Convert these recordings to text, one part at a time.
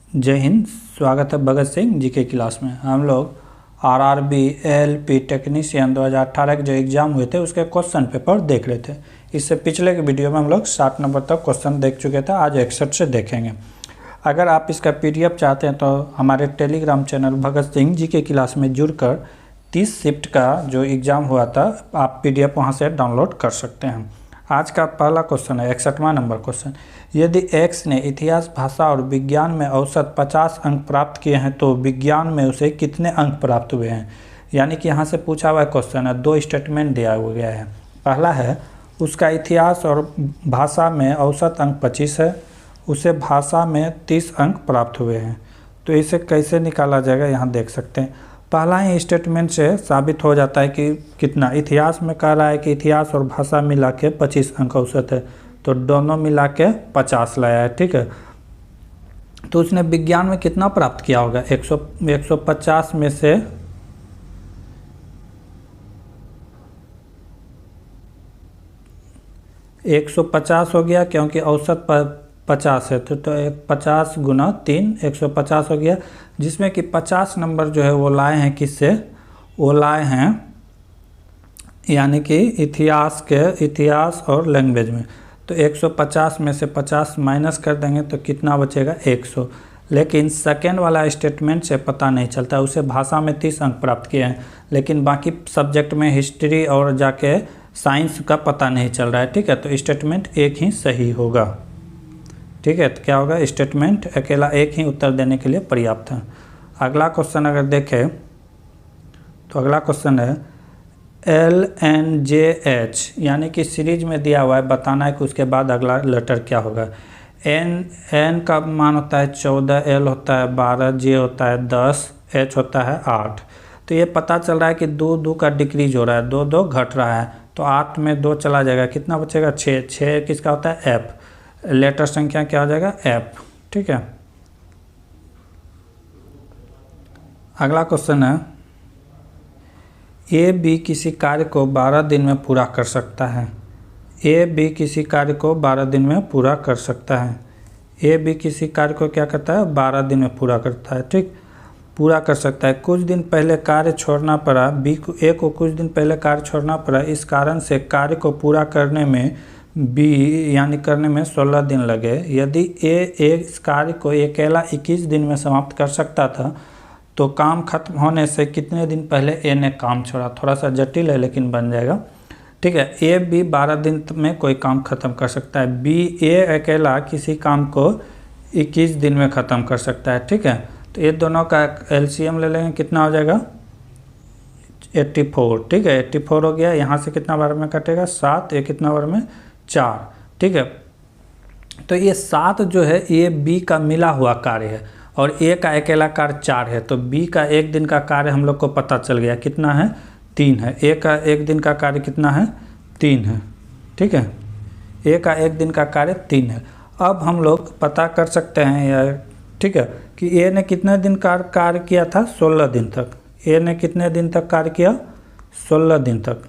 जय हिंद। स्वागत है भगत सिंह जी के क्लास में। हम लोग आरआरबी एएलपी टेक्नीशियन 2018 के जो एग्ज़ाम हुए थे उसके क्वेश्चन पेपर देख रहे थे। इससे पिछले के वीडियो में हम लोग 60 नंबर तक क्वेश्चन देख चुके थे। आज 61 से देखेंगे। अगर आप इसका पीडीएफ चाहते हैं तो हमारे टेलीग्राम चैनल भगत सिंह जी के क्लास में जुड़कर 30 शिफ्ट का जो एग्ज़ाम हुआ था आप पीडीएफ वहाँ से डाउनलोड कर सकते हैं। आज का पहला क्वेश्चन है 61वां नंबर क्वेश्चन। यदि एक्स ने इतिहास, भाषा और विज्ञान में औसत 50 अंक प्राप्त किए हैं तो विज्ञान में उसे कितने अंक प्राप्त हुए हैं। यानी कि यहाँ से पूछा हुआ क्वेश्चन है, दो स्टेटमेंट दिया हुआ गया है। पहला है उसका इतिहास और भाषा में औसत अंक 25 है, उसे भाषा में 30 अंक प्राप्त हुए हैं। तो इसे कैसे निकाला जाएगा यहाँ देख सकते हैं। पहला ही स्टेटमेंट से साबित हो जाता है कि कितना इतिहास में कह रहा है कि इतिहास और भाषा मिला के 25 अंक औसत है, तो दोनों मिला के 50 लाया है। ठीक है, तो उसने विज्ञान में कितना प्राप्त किया होगा। 150 में से 150 हो गया, क्योंकि औसत 50 है तो 50 गुना 3 150 हो गया, जिसमें कि 50 नंबर जो है वो लाए हैं किससे, वो लाए हैं यानी कि इतिहास और लैंग्वेज में। तो 150 में से 50 माइनस कर देंगे तो कितना बचेगा 100। लेकिन सेकेंड वाला स्टेटमेंट से पता नहीं चलता, उसे भाषा में 30 अंक प्राप्त किए हैं, लेकिन बाकी सब्जेक्ट में हिस्ट्री और जाके साइंस का पता नहीं चल रहा है। ठीक है, तो स्टेटमेंट एक ही सही होगा। ठीक है, तो क्या होगा, स्टेटमेंट अकेला एक ही उत्तर देने के लिए पर्याप्त है। अगला क्वेश्चन अगर देखें तो अगला क्वेश्चन है LNJH, यानी कि सीरीज में दिया हुआ है, बताना है कि उसके बाद अगला लेटर क्या होगा। N का मान होता है 14, L होता है 12, J होता है 10, H होता है 8। तो ये पता चल रहा है कि 2 का डिक्रीज हो रहा है, 2 घट रहा है, तो 8 में 2 चला जाएगा, कितना बचेगा 6 किसका होता है F, लेटर संख्या क्या हो जाएगा F। ठीक है, अगला क्वेश्चन है A B किसी कार्य को 12 दिन में पूरा कर सकता है। A B किसी कार्य को 12 दिन में पूरा कर सकता है। A B किसी कार्य को क्या करता है, 12 दिन में पूरा करता है। ठीक, पूरा कर सकता है। कुछ दिन पहले कार्य छोड़ना पड़ा, A को कुछ दिन पहले कार्य छोड़ना पड़ा, इस कारण से कार्य को पूरा करने में B यानी करने में 16 दिन लगे। यदि A इस कार्य को अकेला 21 दिन में समाप्त कर सकता था तो काम खत्म होने से कितने दिन पहले A ने काम छोड़ा। थोड़ा सा जटिल है लेकिन बन जाएगा। ठीक है, A B 12 दिन में कोई काम खत्म कर सकता है, A अकेला किसी काम को 21 दिन में ख़त्म कर सकता है। ठीक है, तो ये दोनों का LCM ले लेंगे, कितना हो जाएगा 84। ठीक है, 84 हो गया। यहाँ से कितना बार में कटेगा 7, ये कितना बार में 4। ठीक है, तो ये 7 जो है ये B का मिला हुआ कार्य है और A का अकेला कार्य 4 है, तो B का एक दिन का कार्य हम लोग को पता चल गया कितना है 3 है। A का एक दिन का कार्य कितना है 3 है। ठीक है, A का एक दिन का कार्य 3 है। अब हम लोग पता कर सकते हैं यार, ठीक है, कि A ने कितने दिन का कार्य किया था 16 दिन तक। A ने कितने दिन तक कार्य किया 16 दिन तक।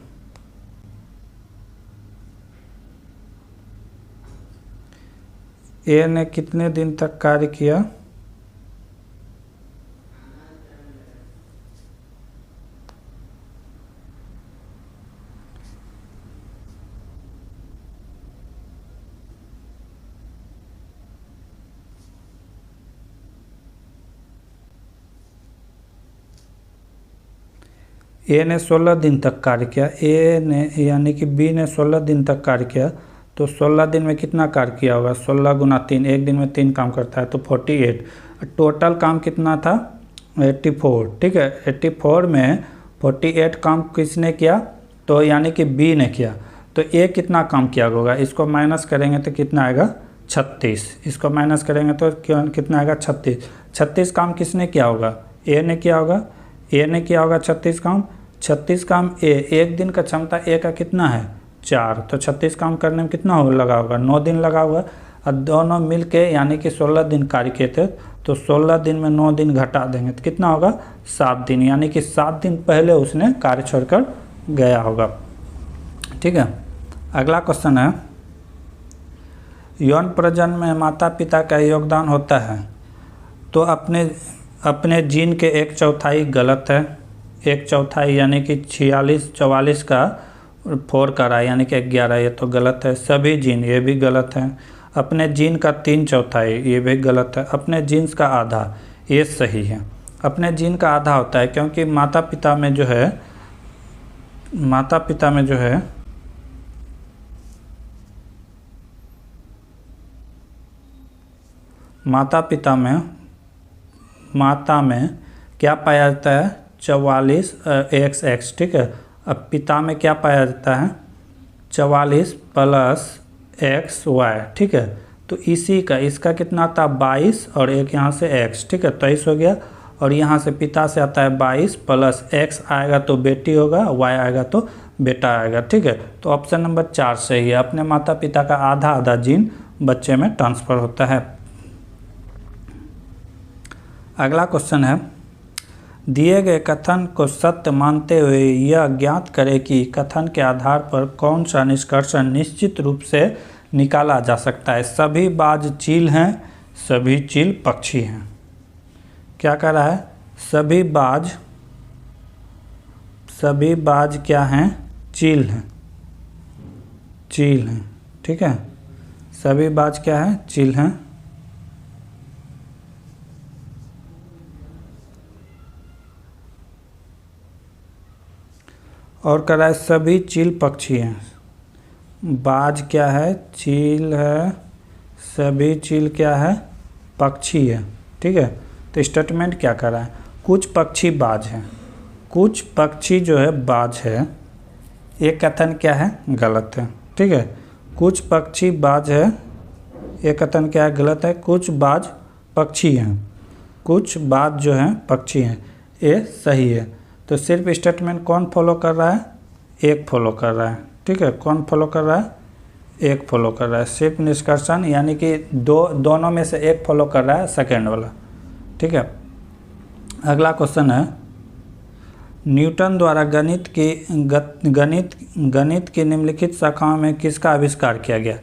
A ने कितने दिन तक कार्य किया, A ने 16 दिन तक कार्य किया, A ने यानी कि B ने 16 दिन तक कार्य किया, तो 16 दिन में कितना कार्य किया होगा, 16 गुना 3, एक दिन में 3 काम करता है तो 48। टोटल काम कितना था 84। ठीक है, 84 में 48 काम किसने किया, तो यानी कि B ने किया, तो A कितना काम किया होगा, इसको माइनस करेंगे तो कितना आएगा 36। इसको माइनस करेंगे तो कितना आएगा 36। 36 काम किसने किया होगा, A ने किया होगा, A ने किया होगा 36 काम। 36 काम एक दिन का क्षमता A का कितना है 4, तो 36 काम करने में कितना लगा होगा 9 दिन लगा हुआ। और दोनों मिल के यानी कि 16 दिन कार्य किए थे, तो 16 दिन में 9 दिन घटा देंगे तो कितना होगा 7 दिन, यानी कि 7 दिन पहले उसने कार्य छोड़कर गया होगा। ठीक है, अगला क्वेश्चन है यौन प्रजनन में माता पिता का योगदान होता है। तो अपने जीन के 1/4 गलत है, 1/4 यानी कि 46, 44 का 4 का रहा है यानी कि 11, ये तो गलत है। सभी जीन, ये भी गलत है। अपने जीन का 3/4 ये भी गलत है। अपने जीन्स का आधा, ये सही है। अपने जीन का आधा होता है क्योंकि माता पिता में जो है माता में क्या पाया जाता है, 44 XX, ठीक है। अब पिता में क्या पाया जाता है, 44 प्लस XY, ठीक है। तो इसी का इसका कितना आता है 22 और एक यहाँ से X, ठीक है, 23 हो गया। और यहाँ से पिता से आता है 22 प्लस X आएगा तो बेटी होगा, Y आएगा तो बेटा आएगा, ठीक है। तो ऑप्शन नंबर 4 सही है। अपने माता पिता का आधा आधा जीन बच्चे में ट्रांसफ़र होता है। अगला क्वेश्चन है, दिए गए कथन को सत्य मानते हुए यह ज्ञात करें कि कथन के आधार पर कौन सा निष्कर्ष निश्चित रूप से निकाला जा सकता है। सभी बाज चील हैं, सभी चील पक्षी हैं। क्या कह रहा है, सभी बाज क्या हैं, चील हैं, ठीक है। सभी बाज क्या हैं, चील हैं। और कह रहा है सभी चील पक्षी हैं। बाज क्या है, चील है, सभी चील क्या है, पक्षी है, ठीक है। तो स्टेटमेंट क्या कर रहा है, कुछ पक्षी बाज हैं, कुछ पक्षी जो है बाज है, ये कथन क्या है, गलत है, ठीक है। कुछ पक्षी बाज है, ये कथन क्या है, गलत है। कुछ बाज पक्षी हैं, कुछ बाज जो हैं पक्षी हैं, ये सही है। तो सिर्फ स्टेटमेंट कौन फॉलो कर रहा है, एक फॉलो कर रहा है, ठीक है। कौन फॉलो कर रहा है, एक फॉलो कर रहा है। सिर्फ निष्कर्षण यानी कि दोनों में से एक फॉलो कर रहा है, सेकेंड वाला, ठीक है। अगला क्वेश्चन है, न्यूटन द्वारा गणित की निम्नलिखित शाखाओं में किसका आविष्कार किया गया।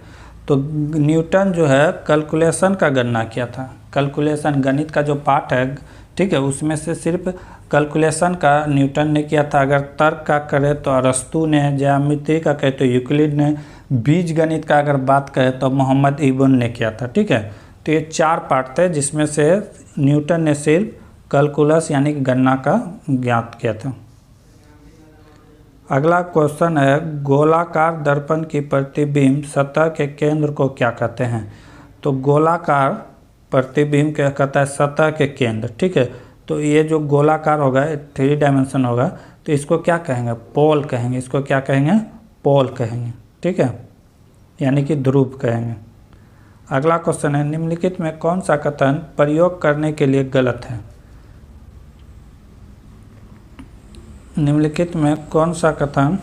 तो न्यूटन जो है कैलकुलेशन का गणना किया था। कैलकुलेशन गणित का जो पार्ट है, ठीक है, उसमें से सिर्फ कैलकुलेशन का न्यूटन ने किया था। अगर तर्क का करें तो अरस्तु ने, ज्यामिति का कहे तो यूक्लिड ने, बीज गणित का अगर बात करें तो मोहम्मद इब्न ने किया था, ठीक है। तो ये 4 पार्ट थे जिसमें से न्यूटन ने सिर्फ कैलकुलस यानी कि गणना का ज्ञात किया था। अगला क्वेश्चन है, गोलाकार दर्पण की प्रतिबिंब सतह के केंद्र को क्या कहते हैं। तो गोलाकार प्रतिबिंब क्या कहता है, सतह के केंद्र, ठीक है। तो ये जो गोलाकार होगा, 3 डायमेंशन होगा, तो इसको क्या कहेंगे, पोल कहेंगे। इसको क्या कहेंगे, पोल कहेंगे, ठीक है, यानी कि ध्रुव कहेंगे। अगला क्वेश्चन है, निम्नलिखित में कौन सा कथन प्रयोग करने के लिए गलत है। निम्नलिखित में कौन सा कथन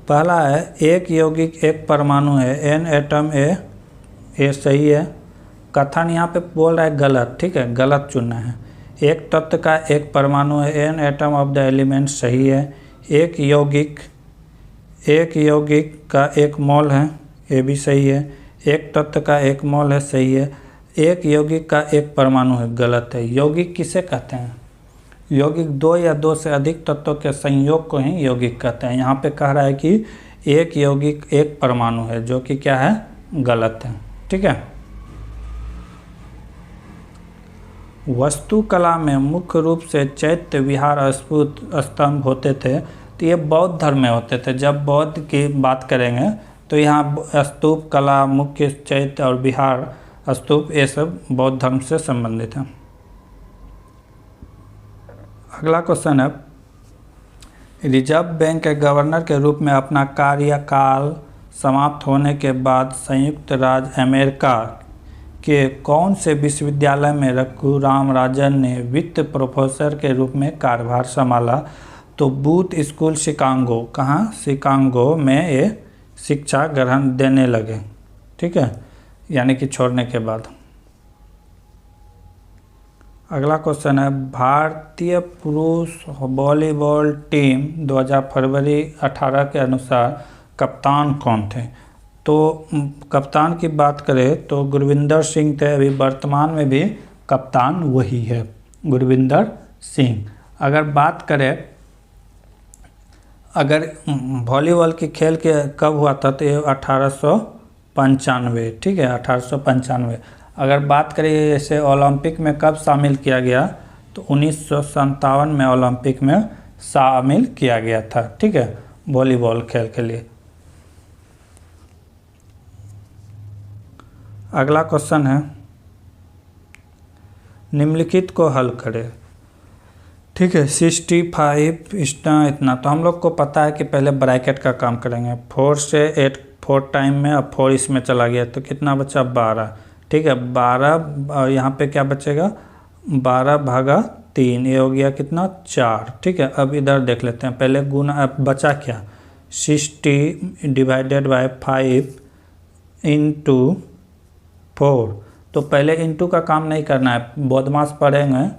पहला है, एक यौगिक एक परमाणु है, एन एटम ए सही है। कथन यहाँ पे बोल रहा है गलत, ठीक है, गलत चुनना है। एक तत्व का एक परमाणु है, an atom of the element सही है। एक यौगिक का एक मोल है, ये भी सही है। एक तत्व का एक मोल है, सही है। एक यौगिक का एक परमाणु है, गलत है। यौगिक किसे कहते हैं, यौगिक 2 या 2 से अधिक तत्वों के संयोग को ही यौगिक कहते हैं। यहाँ पे कह रहा है कि एक यौगिक एक परमाणु है, जो कि क्या है, गलत है, ठीक है। वास्तुकला में मुख्य रूप से चैत्य विहार स्फुट स्तंभ होते थे। तो ये बौद्ध धर्म में होते थे। जब बौद्ध की बात करेंगे तो यहाँ स्तूप कला, मुख्य चैत्य और विहार स्तूप, ये सब बौद्ध धर्म से संबंधित हैं। अगला क्वेश्चन है, रिजर्व बैंक के गवर्नर के रूप में अपना कार्यकाल समाप्त होने के बाद संयुक्त राज्य अमेरिका के कौन से विश्वविद्यालय में रघुराम राजन ने वित्त प्रोफेसर के रूप में कार्यभार संभाला। तो बूथ स्कूल शिकागो, कहाँ, शिकागो में ये शिक्षा ग्रहण देने लगे, ठीक है, यानी कि छोड़ने के बाद। अगला क्वेश्चन है, भारतीय पुरुष वॉलीबॉल टीम 2018 के अनुसार कप्तान कौन थे। तो कप्तान की बात करें तो गुरविंदर सिंह थे, अभी वर्तमान में भी कप्तान वही है, गुरविंदर सिंह। अगर बात करें अगर वॉलीबॉल की खेल के कब हुआ था तो ये 1895, ठीक है 1895। अगर बात करें इसे ओलंपिक में कब शामिल किया गया तो 1957 में ओलंपिक में शामिल किया गया था, ठीक है, वॉलीबॉल खेल के लिए। अगला क्वेश्चन है निम्नलिखित को हल करें, ठीक है। 65 इतना तो हम लोग को पता है कि पहले ब्रैकेट का काम करेंगे। 4 से 8 4 टाइम में, अब 4 इसमें चला गया तो कितना बचा 12, ठीक है। 12 और यहाँ पे क्या बचेगा 12 भागा 3, ये हो गया कितना 4, ठीक है। अब इधर देख लेते हैं, पहले गुना, अब बचा क्या 60 डिवाइडेड बाय 5 इंटू 4। तो पहले इंटू का काम नहीं करना है, बदमाश पढ़ेंगे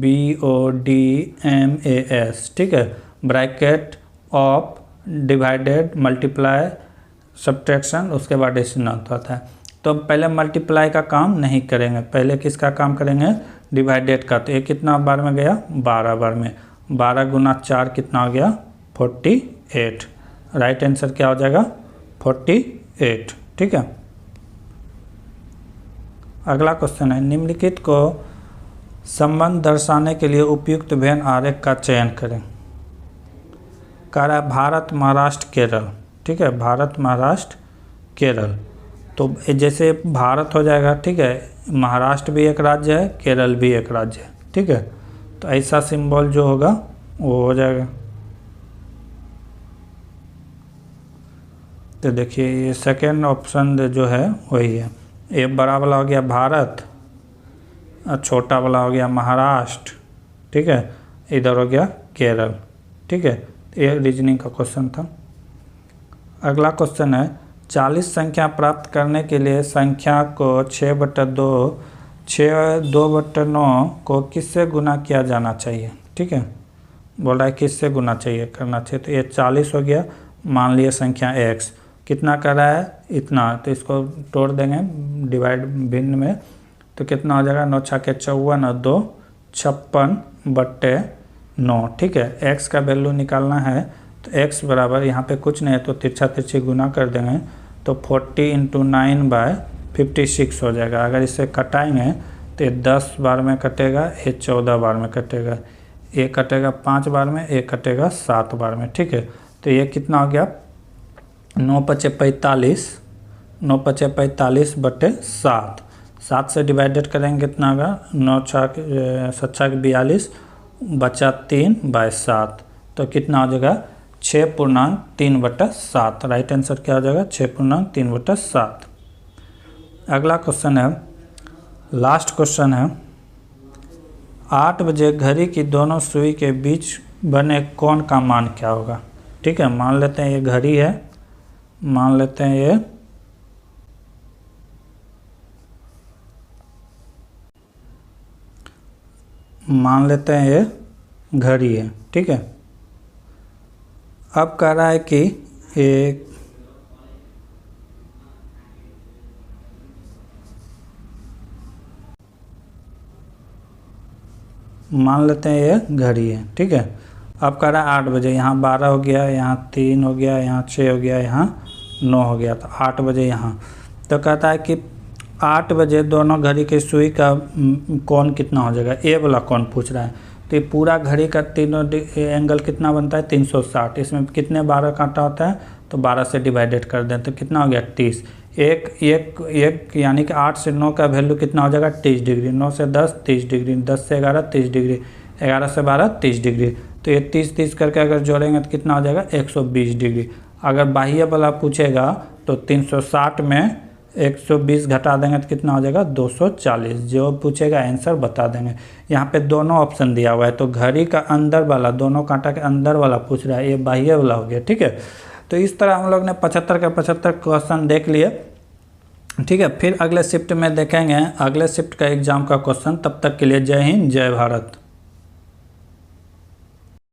BODMAS, ठीक है। Bracket of divided multiply subtraction, उसके बाद डेसिमल होता है। तो पहले मल्टीप्लाई का काम नहीं करेंगे, पहले किसका काम करेंगे डिवाइडेड का। तो ये कितना बार में गया 12 बार में, 12 गुना 4 कितना हो गया 48। राइट आंसर क्या हो जाएगा 48, ठीक है। अगला क्वेश्चन है निम्नलिखित को संबंध दर्शाने के लिए उपयुक्त वेन आरेख का चयन करें। कह रहा है भारत महाराष्ट्र केरल, ठीक है, भारत महाराष्ट्र केरल। तो जैसे भारत हो जाएगा, ठीक है, महाराष्ट्र भी एक राज्य है, केरल भी एक राज्य है, ठीक है। तो ऐसा सिंबल जो होगा वो हो जाएगा। तो देखिए ये सेकेंड ऑप्शन जो है वही है, ये बड़ा वाला हो गया भारत और छोटा वाला हो गया महाराष्ट्र, ठीक है, इधर हो गया केरल, ठीक है। ये रीजनिंग का क्वेश्चन था। अगला क्वेश्चन है 40 संख्या प्राप्त करने के लिए संख्या को 6/2/9 को किससे गुना किया जाना चाहिए, ठीक है। बोल रहा है किससे गुना करना चाहिए। तो ये 40 हो गया, मान लिया संख्या x कितना कर रहा है इतना, तो इसको तोड़ देंगे डिवाइड भिन्न में, तो कितना हो जाएगा 9 × 54 और 2 56/9, ठीक है। x का वैल्यू निकालना है तो x बराबर यहाँ पे कुछ नहीं है तो तिरछा तिरछी गुना कर देंगे तो 40 × 9/56 हो जाएगा। अगर इसे कटाएंगे तो ये 10 बार में कटेगा, ये 14 बार में कटेगा, ये कटेगा 5 बार में, ये कटेगा 7 बार में, ठीक है। तो ये कितना हो गया 9 × 5 = 45, 9 × 5 = 45/7। 7 से डिवाइडेड करेंगे कितना होगा 9 × 7 = 42 बचा 3/7, तो कितना हो जाएगा 6.3/7। राइट आंसर क्या हो जाएगा 6.3/7। अगला क्वेश्चन है, लास्ट क्वेश्चन है 8 बजे घड़ी की दोनों सुई के बीच बने कोण का मान क्या होगा, ठीक है। मान लेते हैं ये घड़ी है, मान लेते हैं ये घड़ी है, ठीक है। अब कह रहा है कि एक मान लेते हैं ये घड़ी है, ठीक है। अब कह रहा है 8 बजे, यहाँ 12 हो गया, यहाँ 3 हो गया, यहाँ 6 हो गया, यहाँ 9 हो गया, तो 8 बजे यहाँ। तो कहता है कि 8 बजे दोनों घड़ी की सुई का कोण कितना हो जाएगा, ए वाला कोण पूछ रहा है। तो ये पूरा घड़ी का तीनों एंगल कितना बनता है 360, इसमें कितने 12 कांटा होता है तो 12 से डिवाइडेड कर दें तो कितना हो गया 30। एक यानी कि 8 से 9 का वैल्यू कितना हो जाएगा 30 डिग्री, 9 से 10 30 डिग्री, 10 से 11 30 डिग्री, 11 से 12 30 डिग्री। तो ये 30 करके अगर जोड़ेंगे तो कितना हो जाएगा 120 डिग्री। अगर बाह्य वाला पूछेगा तो 360 में 120 घटा देंगे तो कितना हो जाएगा 240। जो पूछेगा आंसर बता देंगे। यहाँ पे दोनों ऑप्शन दिया हुआ है, तो घड़ी का अंदर वाला, दोनों कांटा के अंदर वाला पूछ रहा है, ये बाह्य वाला हो गया, ठीक है। तो इस तरह हम लोग ने 75 के 75 क्वेश्चन देख लिए, ठीक है। फिर अगले शिफ्ट में देखेंगे अगले शिफ्ट का एग्जाम का क्वेश्चन। तब तक के लिए जय हिंद जय भारत।